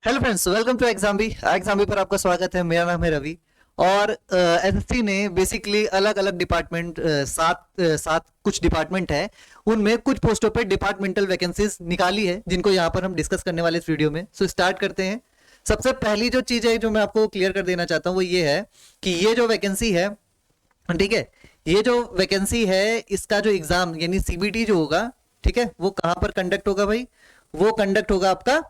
Hello friends, welcome to exam भी पर आपका स्वागत है। मेरा नाम है रवि और एसएससी ने बेसिकली अलग अलग डिपार्टमेंट सात कुछ डिपार्टमेंट है, उनमें कुछ पोस्टों पे डिपार्टमेंटल वैकेंसीज निकाली है जिनको यहाँ पर हम डिस्कस करने वाले इस वीडियो में। सो स्टार्ट करते हैं। सबसे पहली जो चीज़ है जो मैं आपको क्लियर कर देना चाहता हूँ वो ये है कि ये जो वैकेंसी है, ठीक है, ये जो वैकेंसी है इसका जो एग्जाम यानी सीबीटी जो होगा, ठीक है, वो कहाँ पर कंडक्ट होगा भाई? वो कंडक्ट होगा आपका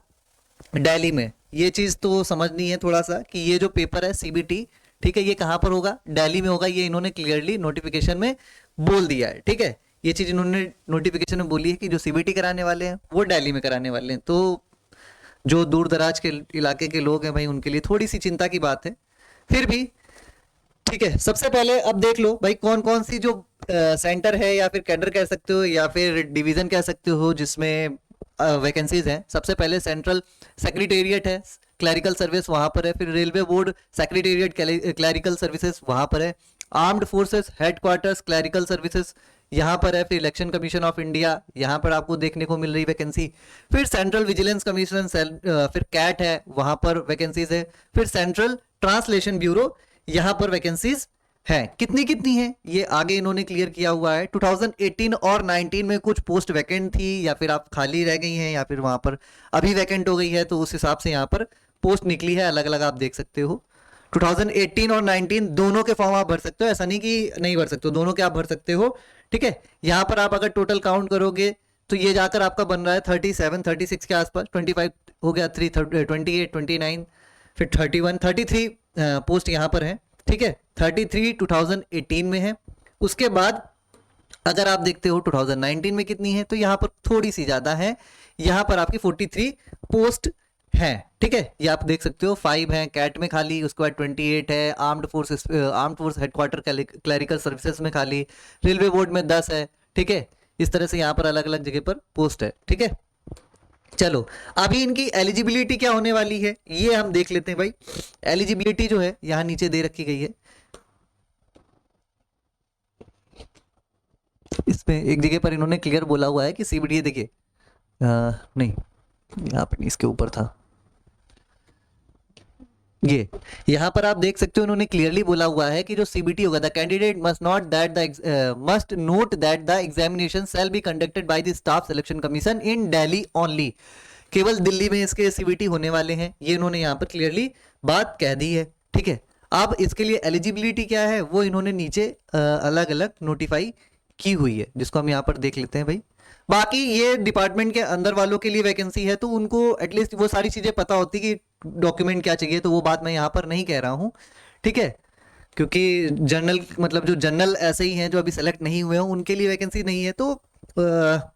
दिल्ली में। ये चीज तो समझनी है थोड़ा सा कि ये जो पेपर है सीबीटी, ठीक है, ये कहाँ पर होगा? दिल्ली में होगा। ये इन्होंने क्लियरली नोटिफिकेशन में बोल दिया है, ठीक है। ये चीज इन्होंने नोटिफिकेशन में बोली है कि जो सीबीटी कराने वाले हैं वो दिल्ली में कराने वाले हैं। तो जो दूर दराज के इलाके के लोग हैं भाई, उनके लिए थोड़ी सी चिंता की बात है। फिर भी ठीक है, सबसे पहले अब देख लो भाई कौन कौन सी जो सेंटर है या फिर कैडर कह सकते हो या फिर डिवीजन कह सकते हो जिसमें वैकेंसीज हैं। सबसे पहले सेंट्रल सेक्रेटेरिएट है, क्लरिकल सर्विस वहां पर है। फिर railway board secretariat clerical services वहां पर है। Armed forces headquarters clerical services यहाँ पर है। फिर इलेक्शन कमीशन ऑफ इंडिया, यहाँ पर आपको देखने को मिल रही वैकेंसी। फिर सेंट्रल विजिलेंस कमीशन फिर कैट है, वहां पर वैकेंसीज है। फिर सेंट्रल ट्रांसलेशन ब्यूरो, यहाँ पर वैकेंसीज है। कितनी कितनी है ये आगे इन्होंने क्लियर किया हुआ है। 2018 और 19 में कुछ पोस्ट वैकेंट थी या फिर आप खाली रह गई हैं या फिर वहां पर अभी वैकेंट हो गई है, तो उस हिसाब से यहाँ पर पोस्ट निकली है अलग अलग, आप देख सकते हो। 2018 और 19 दोनों के फॉर्म आप भर सकते हो, ऐसा नहीं कि नहीं भर सकते हो, दोनों के आप भर सकते हो, ठीक है। यहाँ पर आप अगर टोटल काउंट करोगे तो ये जाकर आपका बन रहा है 37 36 के आसपास। 25 हो गया, 28 29, फिर 31 33 पोस्ट यहाँ पर है, ठीक है। 33 2018 में है। उसके बाद अगर आप देखते हो 2019 में कितनी है, तो यहाँ पर थोड़ी सी ज्यादा है, यहाँ पर आपकी 43 पोस्ट है, ठीक है। ये आप देख सकते हो 5 है कैट में खाली, उसके बाद 28 है armed force headquarter clerical services में खाली, रेलवे बोर्ड में 10 है, ठीक है। इस तरह से यहाँ पर अलग अलग जगह पर पोस्ट है, ठीक है। चलो, अभी इनकी एलिजिबिलिटी क्या होने वाली है ये हम देख लेते हैं भाई। एलिजिबिलिटी जो है यहाँ नीचे दे रखी गई है। इसमें एक जगह पर इन्होंने क्लियर बोला हुआ है कि सीबीटी, देखिए नहीं, यहाँ पर नहीं, इसके ऊपर था ये। यहाँ पर आप देख सकते हो इन्होंने क्लियरली बोला हुआ है कि जो सीबीटी होगा, the candidate must note that the examination shall be conducted by the staff selection commission in Delhi only. केवल दिल्ली में इसके सीबीटी होने वाले हैं, ये इन्होंने यहाँ पर क्लियरली बात कह दी है, ठीक है। अब इसके लिए एलिजिबिलिटी क्या है वो इन्होंने नीचे अलग अलग नोटिफाई की हुई है, जिसको हम यहाँ पर देख लेते हैं भाई। बाकी ये डिपार्टमेंट के अंदर वालों के लिए वैकेंसी है, तो उनको एटलीस्ट वो सारी चीजें पता होती कि डॉक्यूमेंट क्या चाहिए, तो वो बात मैं यहाँ पर नहीं कह रहा हूँ, ठीक है। क्योंकि जनरल मतलब जो जनरल ऐसे ही हैं जो अभी सेलेक्ट नहीं हुए हैं उनके लिए वैकेंसी नहीं है, तो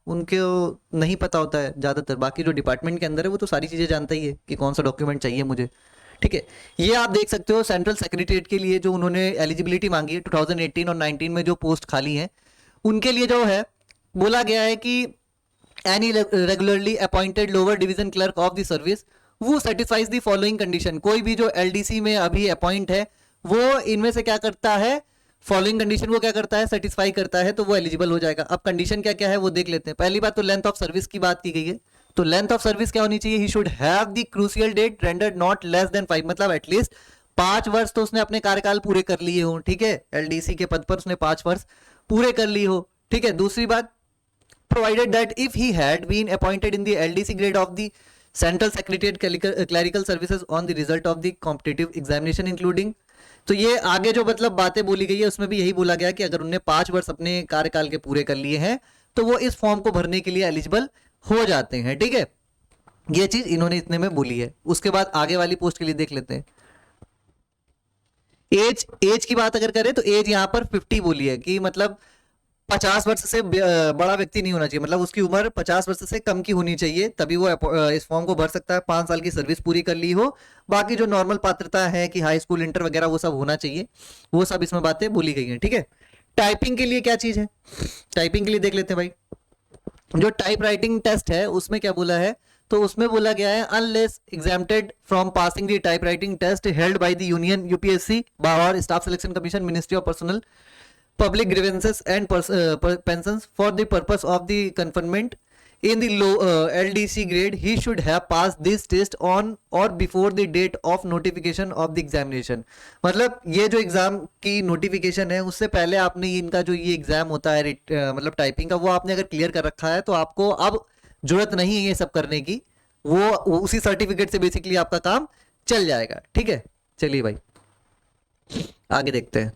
उनके नहीं पता होता है ज़्यादातर। बाकी जो डिपार्टमेंट के अंदर है वो तो सारी चीज़ें जानता ही है कि कौन सा डॉक्यूमेंट चाहिए मुझे, ठीक है। ये आप देख सकते हो सेंट्रल सेक्रेटरीट के लिए जो उन्होंने एलिजिबिलिटी मांगी है 2018 और 19 में जो पोस्ट खाली है उनके लिए जो है बोला गया है कि any regularly appointed lower division clerk of the service वो सेटिस्फाइज द फॉलोइंग कंडीशन। कोई भी जो एलडीसी में अभी अपॉइंट है वो इनमें से क्या करता है, फॉलोइंग कंडीशन को क्या करता है, सेटिस्फाई करता है, तो वो एलिजिबल हो जाएगा। अब कंडीशन क्या क्या है वो देख लेते हैं। पहली बात तो लेंथ ऑफ सर्विस की बात की गई है, तो लेंथ ऑफ सर्विस क्या होनी चाहिए? He should have the crucial date rendered not less than 5, मतलब एटलीस्ट 5 वर्ष तो उसने अपने कार्यकाल पूरे कर लिए हो, ठीक है। एलडीसी के पद पर उसने 5 वर्ष पूरे कर लिए हो, ठीक है। दूसरी बात, provided that if he had been appointed in the LDC grade of the Central Secretariat Clerical Services on the result of the competitive examination including, तो ये आगे जो मतलब बातें बोली गई है उसमें भी यही बोला गया कि अगर उन्होंने 5 वर्ष अपने कार्यकाल के पूरे कर लिए हैं तो वो इस फॉर्म को भरने के लिए एलिजिबल हो जाते हैं, ठीक है। ये चीज इन्होंने इतने में बोली है। उसके बाद आगे वाली पोस्ट के लिए देख लेते हैं। एज की बात अगर करें तो एज यहाँ पर 50 बोली है कि मतलब 50 वर्ष से बड़ा व्यक्ति नहीं होना चाहिए, मतलब उसकी उम्र 50 वर्ष से कम की होनी चाहिए, तभी वो इस फॉर्म को भर सकता है। 5 साल की सर्विस पूरी कर ली हो, बाकी जो नॉर्मल पात्रता है कि हाई स्कूल इंटर वगैरह वो सब होना चाहिए, वो सब इसमें बातें बोली गई हैं, ठीक है। टाइपिंग के लिए क्या चीज है, टाइपिंग के लिए देख लेते हैं भाई। जो टाइप राइटिंग टेस्ट है उसमें क्या बोला है, तो उसमें बोला गया है unless exempted from passing the type writing test held by the union UPSC और staff selection commission ministry of personnel public grievances and pensions for the purpose of the conferment in the low LDC grade he should have passed this test on or before the date of notification of the examination। मतलब ये जो exam की notification है उससे पहले आपने इनका जो ये एग्जाम होता है मतलब टाइपिंग का, वो आपने अगर क्लियर कर रखा है तो आपको अब जरूरत नहीं है ये सब करने की, वो उसी सर्टिफिकेट से बेसिकली आपका काम चल जाएगा। ठीक है, चलिए भाई आगे देखते हैं।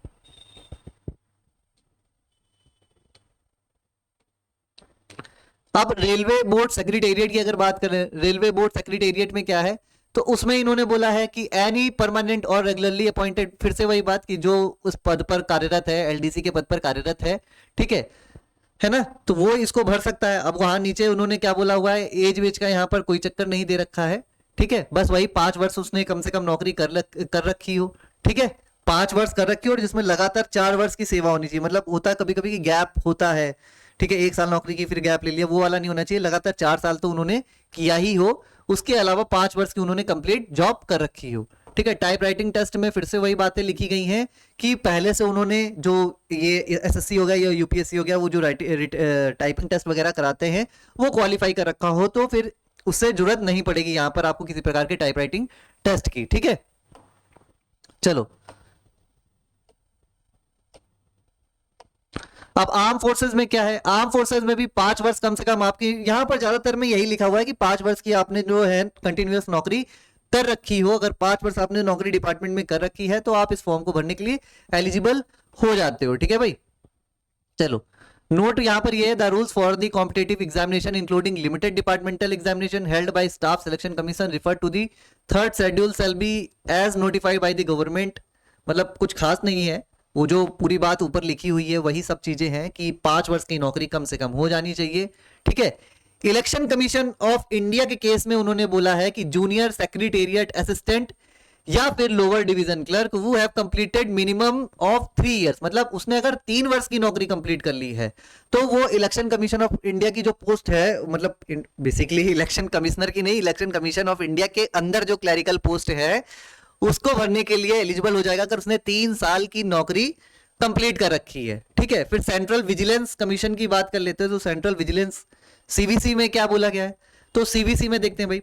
अब रेलवे बोर्ड सेक्रेटेरिएट की अगर बात करें, रेलवे बोर्ड सेक्रेटेरिएट में क्या है, तो उसमें इन्होंने बोला है कि एनी परमानेंट और रेगुलरली अपॉइंटेड, फिर से वही बात कि जो उस पद पर कार्यरत है, एलडीसी के पद पर कार्यरत है, ठीक है ना, तो वो इसको भर सकता है। अब वहां नीचे उन्होंने क्या बोला हुआ है, एज वेज का यहाँ पर कोई चक्कर नहीं दे रखा है। ठीक है, बस वही 5 वर्ष उसने कम से कम नौकरी कर रखी हो। ठीक है, 5 वर्ष कर रखी हो और जिसमें लगातार 4 वर्ष की सेवा होनी चाहिए। मतलब होता है कभी कभी कि गैप होता है, ठीक है, 1 साल नौकरी की फिर गैप ले लिया, वो वाला नहीं होना चाहिए। लगातार 4 साल तो उन्होंने किया ही हो, उसके अलावा 5 वर्ष की उन्होंने कंप्लीट जॉब कर रखी हो। ठीक है, टाइप राइटिंग टेस्ट में फिर से वही बातें लिखी गई हैं कि पहले से उन्होंने जो ये एसएससी हो गया या यूपीएससी हो गया, वो जो टाइपिंग टेस्ट वगैरह कराते हैं वो क्वालिफाई कर रखा हो, तो फिर उससे जरूरत नहीं पड़ेगी यहां पर आपको किसी प्रकार के टाइप राइटिंग टेस्ट की। ठीक है, चलो अब आर्म फोर्सेज में क्या है, आर्म फोर्सेज में भी 5 वर्ष कम से कम आपकी, यहां पर ज्यादातर में यही लिखा हुआ है कि 5 वर्ष की आपने जो है कंटिन्यूअस नौकरी कर रखी हो। अगर 5 वर्ष आपने नौकरी डिपार्टमेंट में कर रखी है तो आप इस फॉर्म को भरने के लिए एलिजिबल हो जाते हो। ठीक है भाई, चलो नोट यहां पर ये है, the rules for the competitive examination including limited departmental examination held by staff selection commission refer to the 3rd schedule shall be as notified by the government. मतलब कुछ खास नहीं है, वो जो पूरी बात ऊपर लिखी हुई है वही सब चीजें हैं कि 5 वर्ष की नौकरी कम से कम हो जानी चाहिए। ठीक है, इलेक्शन कमीशन ऑफ इंडिया के केस में उन्होंने बोला है कि जूनियर सेक्रेटेरिएट असिस्टेंट या फिर लोअर डिवीजन क्लर्क वो have completed minimum of 3 years, मतलब उसने अगर 3 वर्ष की नौकरी कंप्लीट कर ली है तो वो इलेक्शन कमीशन ऑफ इंडिया की जो पोस्ट है, मतलब बेसिकली इलेक्शन कमिश्नर की नहीं, इलेक्शन कमीशन ऑफ इंडिया के अंदर जो क्लरिकल पोस्ट है उसको भरने के लिए एलिजिबल हो जाएगा अगर उसने 3 साल की नौकरी कंप्लीट कर रखी है। ठीक है, फिर सेंट्रल विजिलेंस कमीशन की बात कर लेते हैं, तो सेंट्रल विजिलेंस सीवीसी में क्या बोला गया है, तो सीवीसी में देखते हैं भाई,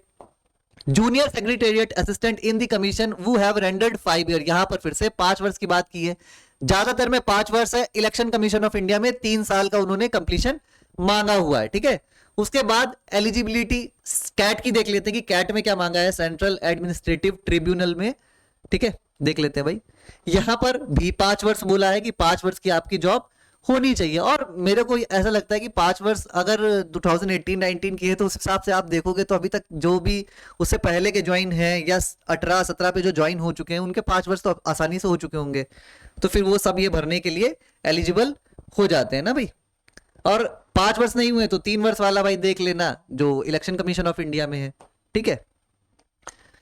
junior secretariat assistant in the commission वो हैव रेंडर्ड 5 ईयर, यहां पर फिर से 5 वर्ष की बात की है, ज्यादातर में 5 वर्ष है, इलेक्शन कमीशन ऑफ इंडिया में 3 साल का उन्होंने कंप्लीशन मांगा हुआ है। ठीक है, उसके बाद एलिजिबिलिटी कैट की देख लेते हैं कि कैट में क्या मांगा है, सेंट्रल एडमिनिस्ट्रेटिव ट्रिब्यूनल में। ठीक है, देख लेते हैं भाई, यहां पर भी 5 वर्ष बोला है कि 5 वर्ष की आपकी जॉब होनी चाहिए। और मेरे को ऐसा लगता है कि 5 वर्ष अगर 2018-19 की है तो उस हिसाब से आप देखोगे तो अभी तक जो भी उससे पहले के ज्वाइन हैं या 18-17 पे जो ज्वाइन हो चुके हैं उनके 5 वर्ष तो आसानी से हो चुके होंगे, तो फिर वो सब ये भरने के लिए एलिजिबल हो जाते हैं ना भाई। और 5 वर्ष नहीं हुए तो 3 वर्ष वाला भाई देख लेना जो इलेक्शन कमीशन ऑफ इंडिया में है। ठीक है,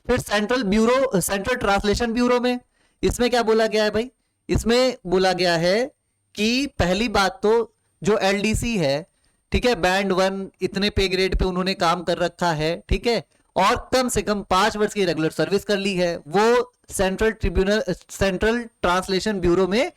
फिर सेंट्रल ट्रांसलेशन ब्यूरो में इसमें क्या बोला गया है भाई, इसमें बोला गया है कि पहली बात तो जो एलडीसी है, ठीक है, बैंड 1 इतने पे ग्रेड पे उन्होंने काम कर रखा है। ठीक है, और कम से कम 5 वर्ष की रेगुलर सर्विस कर ली है, वो सेंट्रल ट्रांसलेशन ब्यूरो में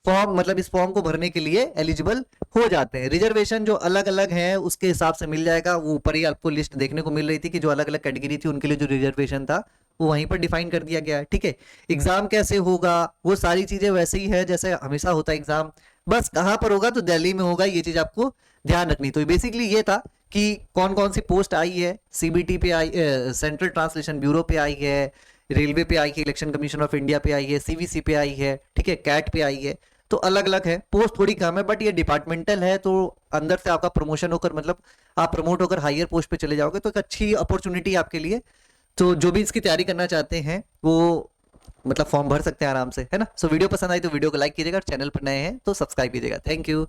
फॉर्म, मतलब इस फॉर्म को भरने के लिए एलिजिबल हो जाते हैं। रिजर्वेशन जो अलग अलग है उसके हिसाब से मिल जाएगा, वो ऊपर ही आपको लिस्ट देखने को मिल रही थी कि जो अलग अलग कैटेगरी थी उनके लिए जो रिजर्वेशन था वो वहीं पर डिफाइन कर दिया गया है। ठीक है, एग्जाम कैसे होगा वो सारी चीजें वैसे ही है जैसे हमेशा होता है एग्जाम, बस कहां पर होगा तो दिल्ली में होगा, ये चीज आपको ध्यान रखनी। तो बेसिकली ये था कि कौन कौन सी पोस्ट आई है, सीबीटी पे आई, सेंट्रल ट्रांसलेशन ब्यूरो पे आई है, रेलवे पे आई है, इलेक्शन कमीशन ऑफ इंडिया पे आई है, सीवीसी पे आई है, ठीक है, कैट पे आई है, तो अलग अलग है, पोस्ट थोड़ी कम है, बट ये डिपार्टमेंटल है तो अंदर से आपका प्रमोशन होकर, मतलब आप प्रमोट होकर हायर पोस्ट पे चले जाओगे तो एक अच्छी अपॉर्चुनिटी आपके लिए। तो जो भी इसकी तैयारी करना चाहते हैं वो मतलब फॉर्म भर सकते हैं आराम से, है ना। सो वीडियो पसंद आई तो वीडियो को लाइक कीजिएगा, चैनल पर नए हैं तो सब्सक्राइब कीजिएगा। Thank you.